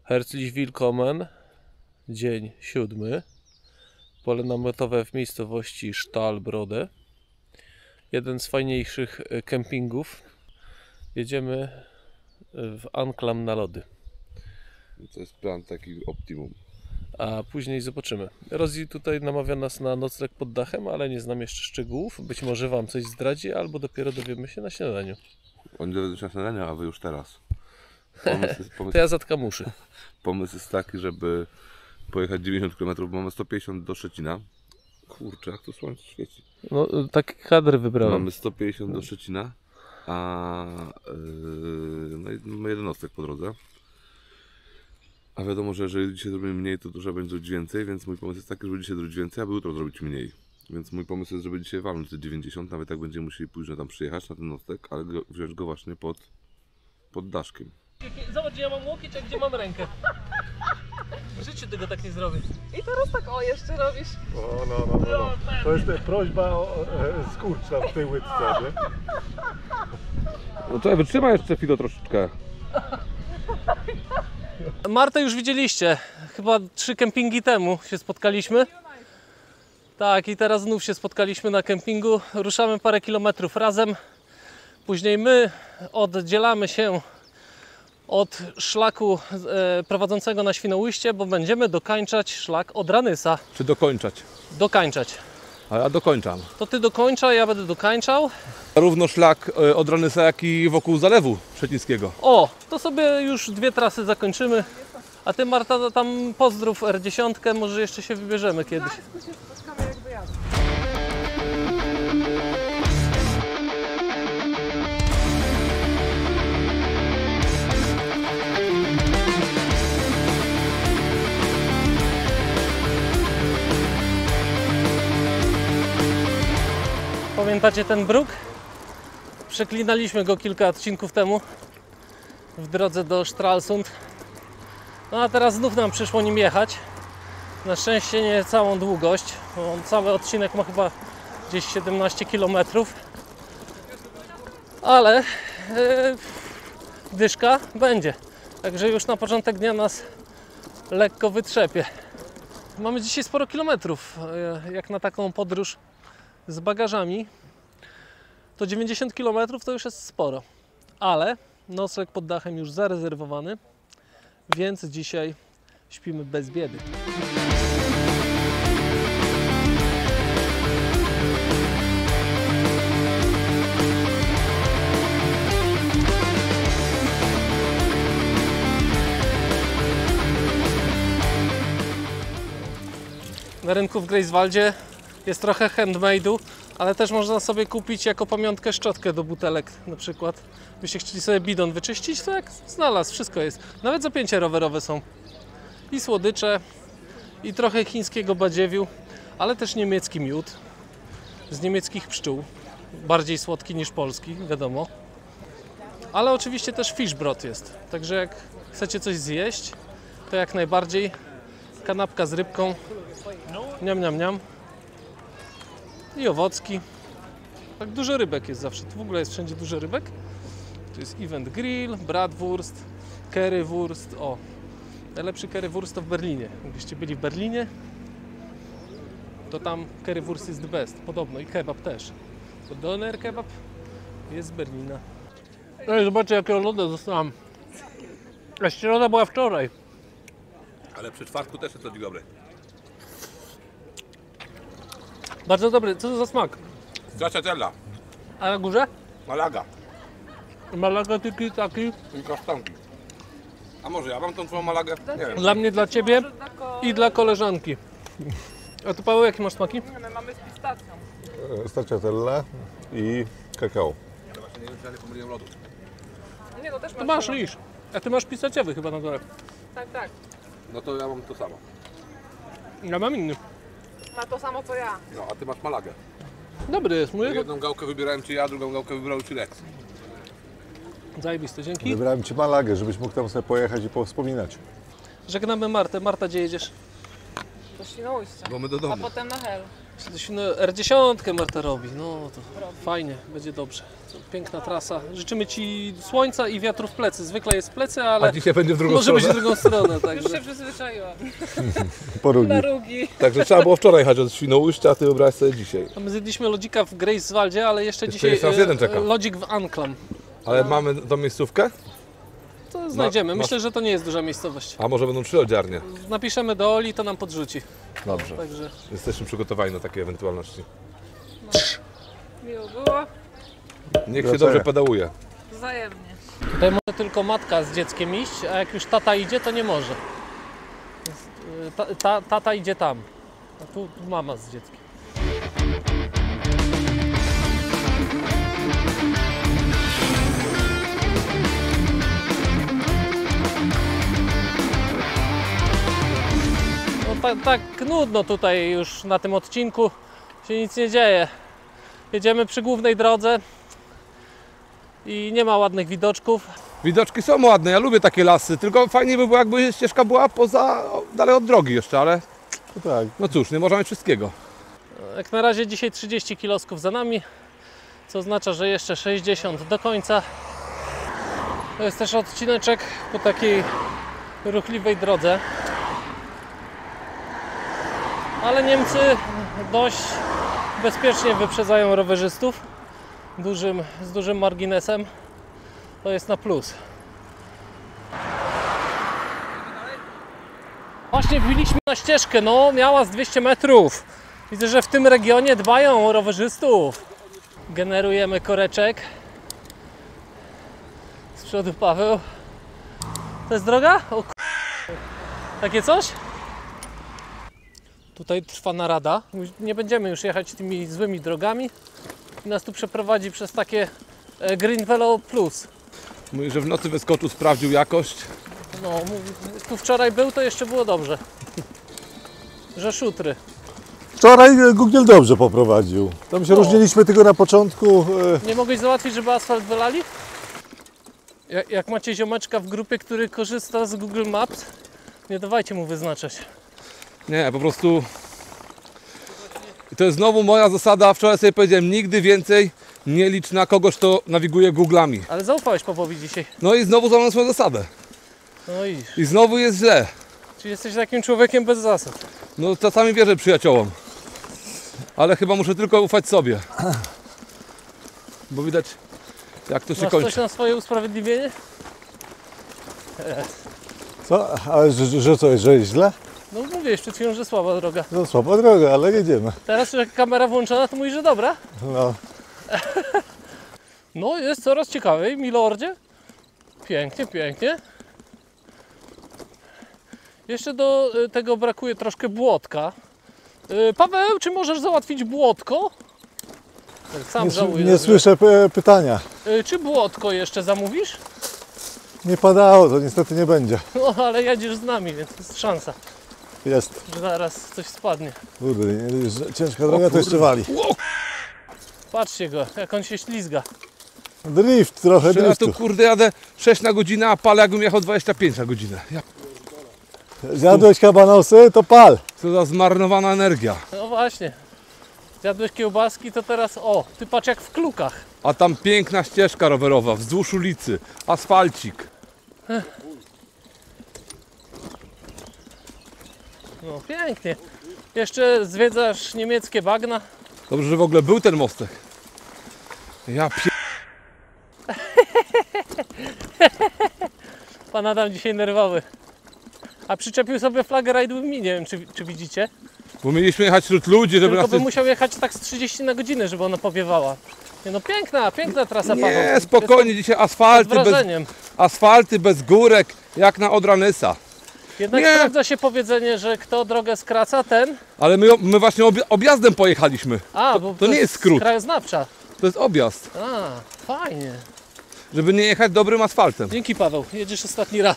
Herzlich willkommen, dzień 7. Pole namiotowe w miejscowości Sztalbrode. Jeden z fajniejszych kempingów. Jedziemy w Anklam na lody. To jest plan taki optimum. A później zobaczymy. Rozi tutaj namawia nas na nocleg pod dachem, ale nie znam jeszcze szczegółów. Być może Wam coś zdradzi, albo dopiero dowiemy się na śniadaniu. Oni dowiedzą się na śniadania, a Wy już teraz. To ja zatkam uszy. Pomysł jest taki, żeby pojechać 90 km, mamy 150 do Szczecina. Kurczę, jak to słońce świeci. No, taki kadr wybrałem. Mamy 150 do Szczecina, a no i mamy jednostek po drodze. A wiadomo, że jeżeli dzisiaj zrobimy mniej, to trzeba będzie zrobić więcej, więc mój pomysł jest taki, żeby dzisiaj zrobić więcej, aby jutro zrobić mniej. Więc mój pomysł jest, żeby dzisiaj walnąć te 90, nawet jak będziemy musieli później tam przyjechać na ten nocleg, ale wziąć go właśnie pod daszkiem. Zobacz, gdzie ja mam łokieć, a gdzie mam rękę. W życiu tego tak nie zrobię. I teraz tak jeszcze robisz. No. To jest prośba o skurcz tam w tej łydce, nie? No czekaj, wytrzymaj jeszcze chwilę troszeczkę. Martę już widzieliście. Chyba 3 kempingi temu się spotkaliśmy. Tak, i teraz znów się spotkaliśmy na kempingu. Ruszamy parę kilometrów razem. Później my oddzielamy się od szlaku prowadzącego na Świnoujście, bo będziemy dokańczać szlak od Ranysa. Czy dokończać? Dokańczać. A ja dokończam. To ty dokończaj, ja będę dokańczał. Równo szlak od Ranysa, jak i wokół Zalewu Szczecińskiego. O, to sobie już 2 trasy zakończymy. A ty, Marta, tam pozdrów R10, może jeszcze się wybierzemy kiedyś. Tak, to się spotkamy jak wyjadę. Pamiętacie ten bruk? Przeklinaliśmy go kilka odcinków temu w drodze do Stralsund. No a teraz znów nam przyszło nim jechać. Na szczęście nie całą długość. Cały odcinek ma chyba gdzieś 17 km. Ale dyszka będzie. Także już na początek dnia nas lekko wytrzepie. Mamy dzisiaj sporo kilometrów. Jak na taką podróż z bagażami, to 90 km to już jest sporo. Ale nocleg pod dachem już zarezerwowany, więc dzisiaj śpimy bez biedy. Na rynku w Greifswaldzie jest trochę handmade'u, ale też można sobie kupić jako pamiątkę szczotkę do butelek na przykład. Byście chcieli sobie bidon wyczyścić, to jak znalazł, wszystko jest. Nawet zapięcia rowerowe są. I słodycze, i trochę chińskiego badziewiu, ale też niemiecki miód z niemieckich pszczół. Bardziej słodki niż polski, wiadomo. Ale oczywiście też fishbrot jest. Także jak chcecie coś zjeść, to jak najbardziej kanapka z rybką. Niam, niam, niam. I owocki. Tak dużo rybek jest zawsze. Tu w ogóle jest wszędzie dużo rybek. Tu jest Event Grill, Bratwurst, Currywurst. O, najlepszy Currywurst to w Berlinie. Jakbyście byli w Berlinie, to tam Currywurst jest the best. Podobno i kebab też. Bo doner kebab jest z Berlina. No i zobaczcie, jakiego loda dostałam. A środa była wczoraj. Ale przy czwartku też jest to dobry. Bardzo dobry. Co to za smak? Stracciatella, A na górze? Malaga Malaga taki. i kasztanki. A może ja mam tą twoją Malagę? Nie wiem. Dla mnie, dla ciebie i dla koleżanki. A tu, Paweł, jakie masz smaki? My mamy z pistacją. Stracciatella i kakao. Ja właśnie nie wiem, czy ja nie pomyliłem lodu. Nie, no też Tu masz lisz. A ty masz pistacjowy chyba na dole. Tak. No to ja mam to samo. Ja mam inny. Ma to samo co ja. No, a ty masz Malagę. Dobry jest, mój. Jedną gałkę wybierałem ci ja, drugą gałkę wybrał ci Lex. Zajebiste, dzięki. Wybrałem Ci Malagę, żebyś mógł tam sobie pojechać i powspominać. Żegnamy Martę. Marta, gdzie jedziesz? Do Świnoujścia. Bo my do A domu. potem na Hel. R10 Marta robi, no to fajnie, będzie dobrze. Piękna trasa. Życzymy Ci słońca i wiatru w plecy. Zwykle jest w plecy, ale A dzisiaj będzie w drugą może być w stronę. drugą stronę. Już Także. się przyzwyczaiłam. Porugi. Na rugi. Także trzeba było wczoraj jechać od Świnoujścia, a ty wybrałeś sobie dzisiaj. A my zjedliśmy lodzika w Greifswaldzie, ale jeszcze dzisiaj jest raz jeden czeka. lodzik w Anklam. Ale mamy tą miejscówkę? To znajdziemy. masz- Myślę, że to nie jest duża miejscowość. A może będą 3 lodziarnie? Napiszemy do Oli, to nam podrzuci. Dobrze. Także Jesteśmy przygotowani na takie ewentualności. Miło było. Niech się dobrze pedałuje. Wzajemnie. tutaj może tylko matka z dzieckiem iść, a jak już tata idzie, to nie może. Tata idzie tam, a tu mama z dzieckiem. No tak nudno tutaj już na tym odcinku, się nic nie dzieje. Jedziemy przy głównej drodze i nie ma ładnych widoczków. Widoczki są ładne, ja lubię takie lasy, tylko fajnie by było, jakby ścieżka była dalej od drogi jeszcze, ale No tak. no cóż, nie można mieć wszystkiego. Jak na razie dzisiaj 30 kilosków za nami, co oznacza, że jeszcze 60 do końca. To jest też odcineczek po takiej ruchliwej drodze. Ale Niemcy dość bezpiecznie wyprzedzają rowerzystów z dużym marginesem. To jest na plus. Właśnie wbiliśmy na ścieżkę, no miała z 200 metrów. Widzę, że w tym regionie dbają o rowerzystów. Generujemy koreczek. Z przodu Paweł. To jest droga? O takie coś? Tutaj trwa narada. Nie będziemy już jechać tymi złymi drogami. I nas tu przeprowadzi przez takie Green Velo Plus. Mówi, że w nocy wyskoczył, sprawdził jakość. No, tu wczoraj był, to jeszcze było dobrze. Że szutry. Wczoraj Google dobrze poprowadził. Tam się różniliśmy tylko na początku. Nie mogłeś załatwić, żeby asfalt wylali? Jak macie ziomeczka w grupie, który korzysta z Google Maps, nie dawajcie mu wyznaczać. Nie, po prostu... I to jest znowu moja zasada, wczoraj sobie powiedziałem, nigdy więcej nie licz na kogoś, kto nawiguje Google'ami. Ale zaufałeś Pawłowi dzisiaj. No i znowu złamałem swoją zasadę. No i I znowu jest źle. czy jesteś takim człowiekiem bez zasad? No czasami wierzę przyjaciołom. Ale chyba muszę tylko ufać sobie. Bo widać, jak to się Masz coś kończy. na swoje usprawiedliwienie? Co? Ale że co jest, że jest źle? No mówiłeś przed chwilą, że słaba droga. No słaba droga, ale jedziemy. Teraz jak kamera włączona, to mówisz, że dobra. No. No jest coraz ciekawiej, milordzie. Pięknie, pięknie. Jeszcze do tego brakuje troszkę błotka. Paweł, czy możesz załatwić błotko? Tak, sam żałuję. Nie słyszę pytania. Czy błotko jeszcze zamówisz? Nie padało, to niestety nie będzie. No ale jedziesz z nami, więc jest szansa, Jest. że zaraz coś spadnie. Kurde, ciężka droga to jeszcze wali. Patrzcie go, jak on się ślizga. Drift, trochę Ja tu driftu. kurde jadę 6 na godzinę, a palę jakbym jechał 25 na godzinę. Zjadłeś kabanosy, to pal. Co za zmarnowana energia. No właśnie. Zjadłeś kiełbaski, to teraz o, ty patrz jak w klukach. A tam piękna ścieżka rowerowa wzdłuż ulicy, asfalcik. No pięknie. Jeszcze zwiedzasz niemieckie bagna. Dobrze, że w ogóle był ten mostek. Ja pie... Pan Adam dzisiaj nerwowy. A przyczepił sobie flagę Ride With Me, nie wiem czy widzicie. Bo mieliśmy jechać wśród ludzi, żeby Tylko nas... by musiał jechać tak z 30 na godzinę, żeby ona powiewała. Nie no piękna trasa, Paweł. Nie, spokojnie, dzisiaj Pod wrażeniem. asfalty bez górek, jak na Odranysa. Jednak Nie. sprawdza się powiedzenie, że kto drogę skraca, ten... Ale my właśnie objazdem pojechaliśmy. A, bo to nie jest skrót. krajoznawcza. To jest objazd, A, fajnie. żeby nie jechać dobrym asfaltem. Dzięki Paweł, jedziesz ostatni raz.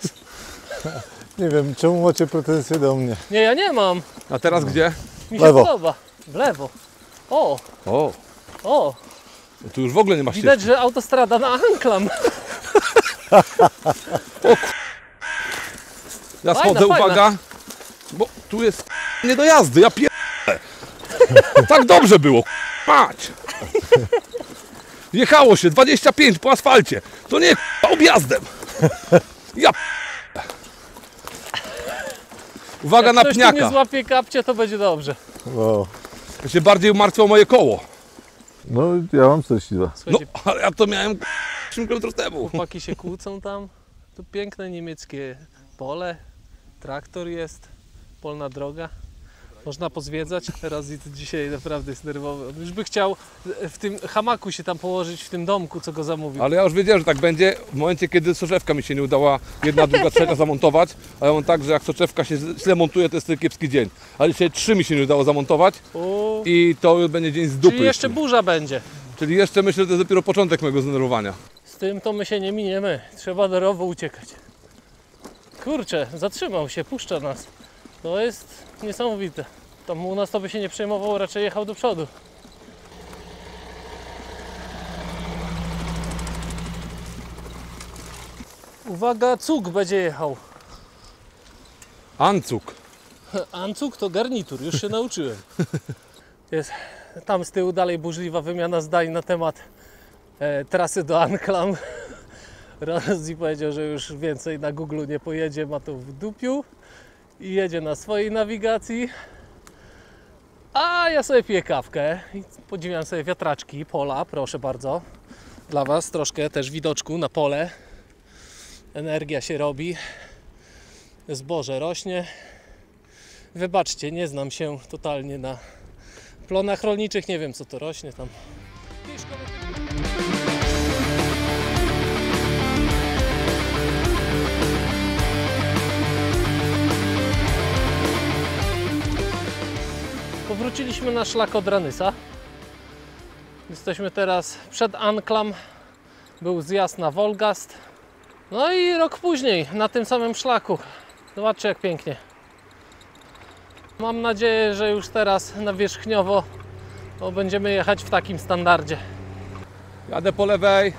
Nie wiem, czemu macie pretensje do mnie. Nie, ja nie mam. A teraz gdzie? Mi się Lewo. podoba. W lewo. O, O, tu już w ogóle nie ma ścieżki. widać, że autostrada na Anklam. Ja Fajna, schodzę, fajna. uwaga, bo tu jest nie do jazdy, ja pier... Tak dobrze było, mać! Jechało się 25 po asfalcie. To nie objazdem. Ja Uwaga Jak na ktoś tu nie pniaka. złapie kapcie, to będzie dobrze. No, Ja się bardziej martwię o moje koło. no ja mam 42. No, Słuchajcie, ale ja to miałem 8 km temu. chłopaki się kłócą tam. Tu piękne niemieckie pole, traktor jest, polna droga. Można pozwiedzać. Teraz dzisiaj naprawdę jest nerwowy. On już by chciał w tym hamaku się tam położyć, w tym domku, co go zamówił. Ale ja już wiedziałem, że tak będzie w momencie, kiedy soczewka mi się nie udała jedna, druga, trzecia zamontować. Ale on tak, że jak soczewka się źle montuje, to jest to kiepski dzień. Ale dzisiaj 3 mi się nie udało zamontować O, i to już będzie dzień z dupy. czyli jeszcze burza będzie. Czyli jeszcze myślę, że to jest dopiero początek mojego zdenerwowania. Z tym to my się nie miniemy. Trzeba do rowu uciekać. Kurczę, zatrzymał się, puszcza nas. To jest niesamowite. Tam u nas to by się nie przejmował, raczej jechał do przodu. Uwaga, cuk będzie jechał. Ancuk. Ancuk to garnitur, już się nauczyłem. Jest tam z tyłu dalej burzliwa wymiana zdań na temat trasy do Anklam. Rozzi powiedział, że już więcej na Google nie pojedzie, ma to w dupiu i jedzie na swojej nawigacji. A ja sobie piję kawkę i podziwiam sobie wiatraczki, pola, proszę bardzo. Dla Was troszkę też widoczku na pole. Energia się robi, zboże rośnie. Wybaczcie, nie znam się totalnie na plonach rolniczych, nie wiem co to rośnie tam. Powróciliśmy na szlak od Ranysa. Jesteśmy teraz przed Anklam. Był zjazd na Wolgast. No i rok później na tym samym szlaku. Zobaczcie jak pięknie. Mam nadzieję, że już teraz nawierzchniowo będziemy jechać w takim standardzie. Jadę po lewej.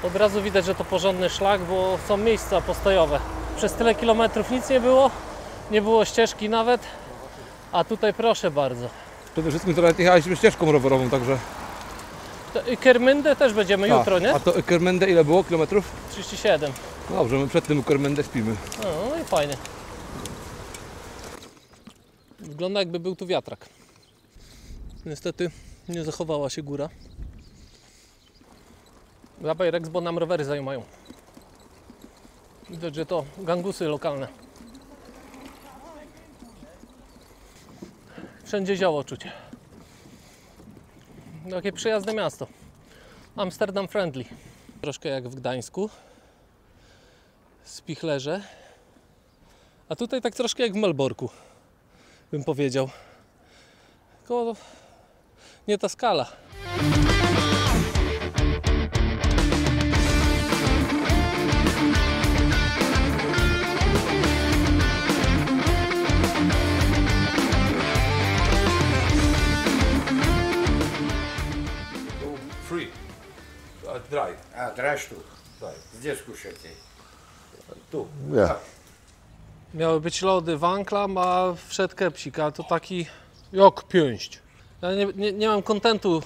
Od razu widać, że to porządny szlak, bo są miejsca postojowe. Przez tyle kilometrów nic nie było ścieżki nawet, a tutaj proszę bardzo. Przede wszystkim to nawet jechaliśmy ścieżką rowerową, także... Kermyndę też będziemy jutro, nie? A to Kermende ile było kilometrów? 37. Dobrze, my przed tym Kermende śpimy. No i fajnie. Wygląda jakby był tu wiatrak. Niestety nie zachowała się góra. Zabaj Rex, bo nam rowery zajmują. Widać, że to gangusy lokalne. Wszędzie zioło czuć. Takie przyjazne miasto. Amsterdam friendly. Troszkę jak w Gdańsku. Spichlerze. A tutaj tak troszkę jak w Malborku, bym powiedział. Tylko nie ta skala. Free. Dry. А, драж тут. Где скушаете? Tu. Ja. Miały być lody w Anklam, a wszedł kepsik, ale to taki jak pięść. Ja nie mam kontentu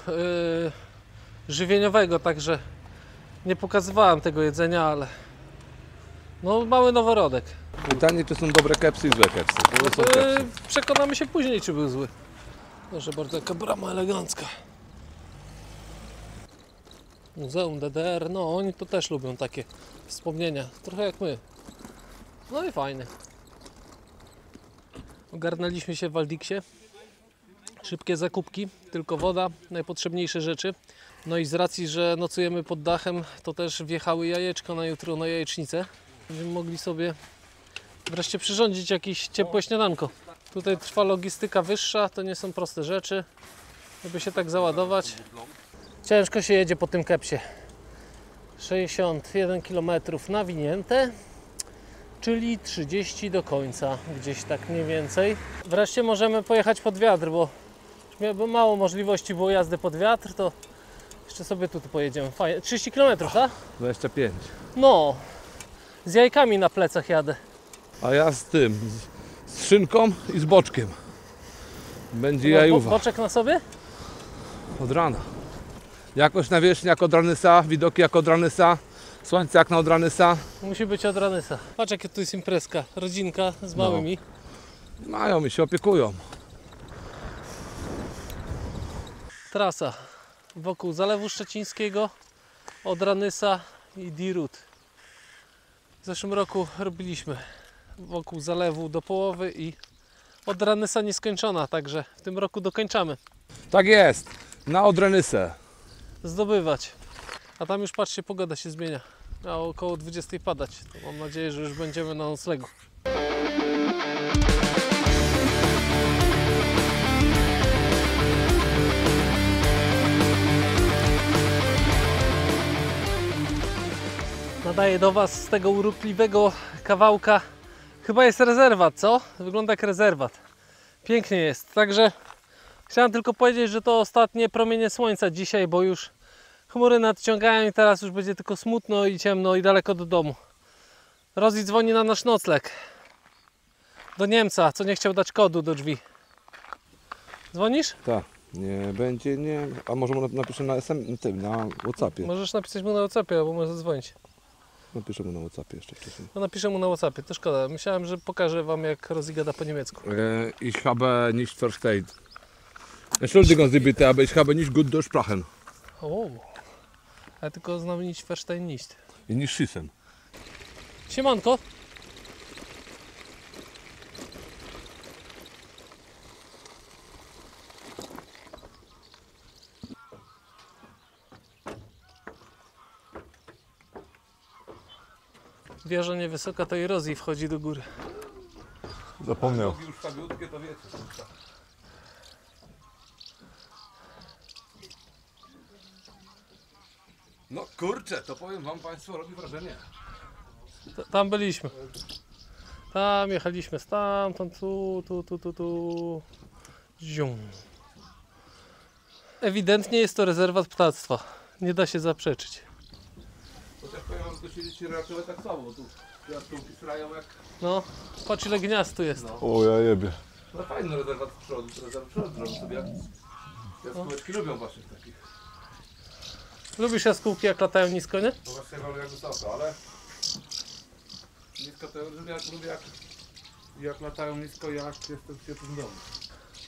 żywieniowego, także nie pokazywałem tego jedzenia, ale no mały noworodek. Pytanie, czy są dobre kepsy i złe kepsy. To są kepsy. Przekonamy się później, czy był zły. Proszę bardzo, jaka brama elegancka. Muzeum DDR, no oni to też lubią takie wspomnienia, trochę jak my. No i fajny. Ogarnęliśmy się w Waldiksie. Szybkie zakupki, tylko woda, najpotrzebniejsze rzeczy. No i z racji, że nocujemy pod dachem, to też wjechały jajeczka na jutro, na jajecznicę. Będziemy mogli sobie wreszcie przyrządzić jakieś ciepłe śniadanko. Tutaj trwa logistyka wyższa, to nie są proste rzeczy, żeby się tak załadować. Ciężko się jedzie po tym kepsie. 61 km nawinięte, czyli 30 do końca, gdzieś tak mniej więcej. Wreszcie możemy pojechać pod wiatr, bo mało możliwości było jazdy pod wiatr, to jeszcze sobie tu pojedziemy. Fajnie. 30 km, tak? 25. No, z jajkami na plecach jadę. A ja z tym, z z szynką i z boczkiem. Będzie jajówka. Boczek na sobie? Od rana. Jakość nawierzchnia jak od Ranysa, widoki jak od Ranysa, słońce jak na od Ranysa. Musi być od Ranysa. Patrz jakie tu jest imprezka. Rodzinka z małymi. Mają mi się opiekują. Trasa wokół Zalewu Szczecińskiego, od Ranysa i Dirut. W zeszłym roku robiliśmy wokół zalewu do połowy i od Ranysa nieskończona, także w tym roku dokończamy. Tak jest, na od Ranysę. Zdobywać. A tam już patrzcie, pogoda się zmienia. A około 20 padać. To mam nadzieję, że już będziemy na noclegu. Nadaję do Was z tego urokliwego kawałka. Chyba jest rezerwat, co? Wygląda jak rezerwat. Pięknie jest. Także chciałem tylko powiedzieć, że to ostatnie promienie słońca dzisiaj, bo już chmury nadciągają i teraz już będzie tylko smutno i ciemno i daleko do domu. Rozi dzwoni na nasz nocleg. Do Niemca, co nie chciał dać kodu do drzwi. Dzwonisz? Tak, nie będzie, nie. A może mu napiszę na tym, na WhatsAppie. Możesz napisać mu na WhatsAppie, albo może zadzwonić. Napiszę mu na WhatsAppie jeszcze wcześniej. No napiszę mu na WhatsAppie, to szkoda. Myślałem, że pokażę Wam, jak Rozi gada po niemiecku. Ich habe nicht versteht. Entschuldigen Sie bitte, aber ich habe nicht gut durchsprachen. O, ja tylko znam nicht verstehen nicht. I nicht schießen. Siemanko. Wieża niewysoka, to i Rozi wchodzi do góry. Zapomniał. Już tabiutkie, to wiecie. No kurczę, to powiem Wam Państwo, robi wrażenie. Tam byliśmy. Tam jechaliśmy stamtąd, tu. Zium. Ewidentnie jest to rezerwat ptactwa. Nie da się zaprzeczyć. Chociaż powiem Wam, to się liczy raczej tak samo, bo tu jaskółki srają jak... No, patrz ile gniazd tu jest. O, ja jebie. No fajny rezerwat z przodu, zrobią sobie. Jaskółeczki lubią właśnie takich. Lubisz jaskółki, jak latają nisko, nie? No właśnie wolę jak wysoko, ale... Nisko to lubię jak latają nisko, jak jestem w ciepłym domu.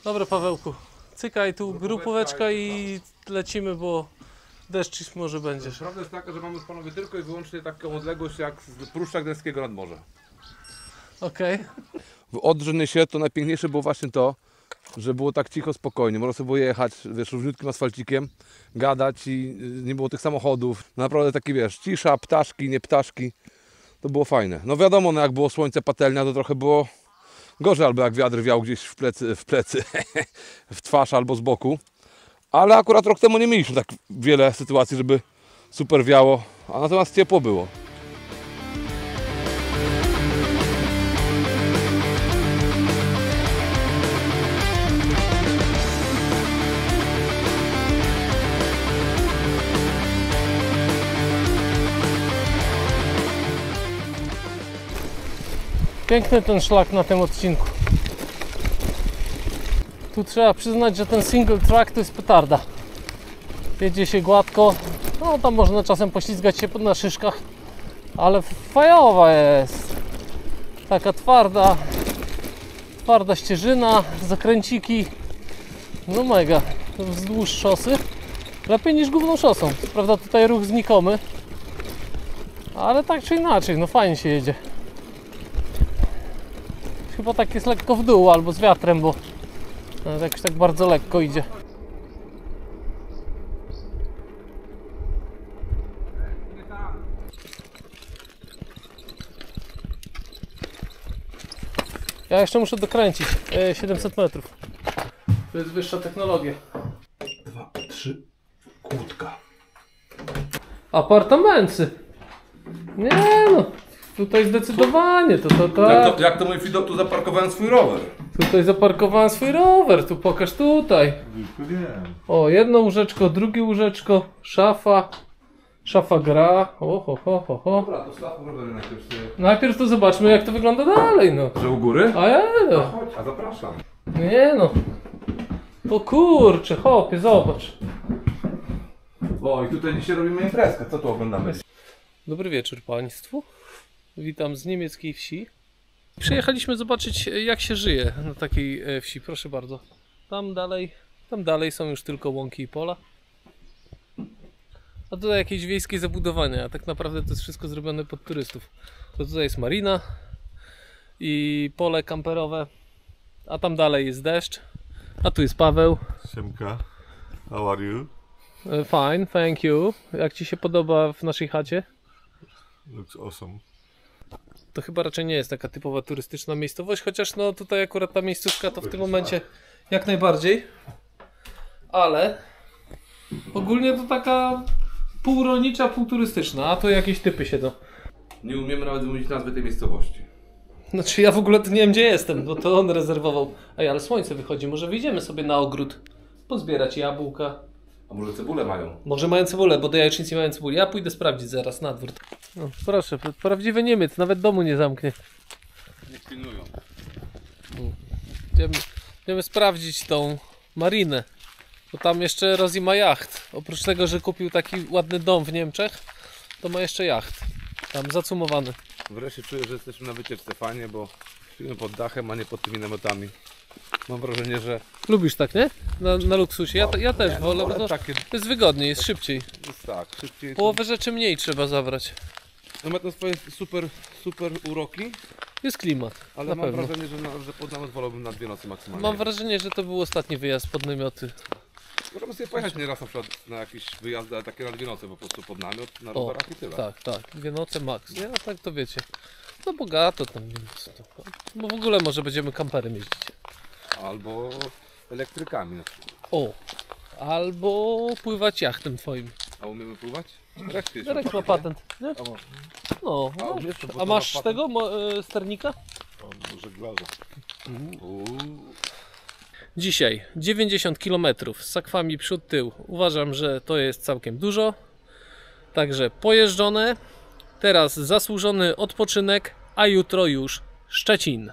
Dobra, Pawełku. Cykaj tu grupóweczka i lecimy, bo deszcz może będzie. Prawda jest taka, że mamy panowie tylko i wyłącznie taką odległość jak z Pruszcza Gdańskiego nad morze. Okej. W Odrzynysie to najpiękniejsze było właśnie to, że było tak cicho, spokojnie. Można sobie było jechać, wiesz, równiutkim asfalcikiem, gadać i nie było tych samochodów. Naprawdę taki, wiesz, cisza, ptaszki, nie ptaszki. To było fajne. No wiadomo, no jak było słońce patelnia, to trochę było gorzej, albo jak wiatr wiał gdzieś w plecy, w twarz albo z boku. Ale akurat rok temu nie mieliśmy tak wiele sytuacji, żeby super wiało, a natomiast ciepło było. Piękny ten szlak na tym odcinku. Tu trzeba przyznać, że ten single track to jest petarda. Jedzie się gładko. No tam można czasem poślizgać się na szyszkach, ale fajowa jest. Taka twarda ścieżyna, zakręciki. No mega. Wzdłuż szosy. Lepiej niż główną szosą. Co prawda tutaj ruch znikomy, ale tak czy inaczej, no fajnie się jedzie. Chyba tak jest lekko w dół albo z wiatrem, bo jakoś tak bardzo lekko idzie. Ja jeszcze muszę dokręcić 700 metrów. To jest wyższa technologia. 2, 3, kłódka. Apartamenty. Nie no, tutaj zdecydowanie to tak. Jak to mój widok, tu zaparkowałem swój rower. Tutaj zaparkowałem swój rower, tu pokaż tutaj. Wiem. O, jedno łóżeczko, drugie łóżeczko, szafa. Szafa gra. Ho. Dobra, to stawmy rowery najpierw sobie. Najpierw to zobaczmy, jak to wygląda dalej, no. Że u góry? A ja no. Chodź, a zapraszam. Nie no. O kurczę, hopie, zobacz. O, i tutaj dzisiaj robimy imprezkę. Co tu oglądamy? Dobry wieczór Państwu. Witam z niemieckiej wsi. Przyjechaliśmy zobaczyć, jak się żyje na takiej wsi. Proszę bardzo. Tam dalej są już tylko łąki i pola. A tutaj jakieś wiejskie zabudowania. A tak naprawdę to jest wszystko zrobione pod turystów. To tutaj jest marina i pole kamperowe. A tam dalej jest deszcz. A tu jest Paweł. Siemka, how are you? Fine, thank you. Jak Ci się podoba w naszej chacie? Looks awesome. To chyba raczej nie jest taka typowa turystyczna miejscowość, chociaż no tutaj akurat ta miejscówka to w tym momencie jak najbardziej. Ale ogólnie to taka pół rolnicza, pół turystyczna, a tu jakieś typy siedzą. Nie umiemy nawet wymówić nazwy tej miejscowości. Znaczy ja w ogóle to nie wiem gdzie jestem, bo to on rezerwował. Ej, ale słońce wychodzi, może wyjdziemy sobie na ogród, pozbierać jabłka. A może cebulę mają? Może mają cebulę, bo do jajecznicy mają cebulę. Ja pójdę sprawdzić zaraz na dwór. No, proszę, prawdziwy Niemiec, nawet domu nie zamknie. Nie pilnują. Idziemy sprawdzić tą marinę. Bo tam jeszcze Rozi ma jacht. Oprócz tego, że kupił taki ładny dom w Niemczech, to ma jeszcze jacht. Tam zacumowany. Wreszcie czuję, że jesteśmy na wycieczce fajnie, bo śpimy pod dachem, a nie pod tymi namiotami. Mam wrażenie, że Lubisz tak, nie? Na luksusie. Ja też wolę, bo to takie jest wygodniej, jest szybciej. jest tak, szybciej. Połowę rzeczy mniej trzeba zabrać. No ma to swoje super uroki, Jest klimat, ale na mam pewno. wrażenie, że pod namiot wolałbym na 2 nocy maksymalnie. Mam wrażenie, że to był ostatni wyjazd pod namioty. Możemy sobie pojechać nieraz na przykład na jakieś wyjazdy, ale takie na 2 noce po prostu pod namiot, na O, rowerach i tyle. tak. 2 noce max. Nie? A tak to wiecie. No bogato tam. Więc to, bo w ogóle może będziemy kamperem jeździć. Albo elektrykami na przykład. O! Albo pływać jachtem twoim. A umiemy pływać? Reszty Darek ma patent, nie? No. A umiesz to, bo A to masz ma tego sternika? O, żeglarza. Dzisiaj 90 km z sakwami przód tył. Uważam, że to jest całkiem dużo. Także pojeżdżone. Teraz zasłużony odpoczynek, a jutro już Szczecin.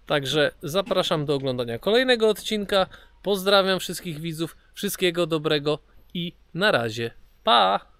Także zapraszam do oglądania kolejnego odcinka. Pozdrawiam wszystkich widzów. Wszystkiego dobrego i na razie. Pa!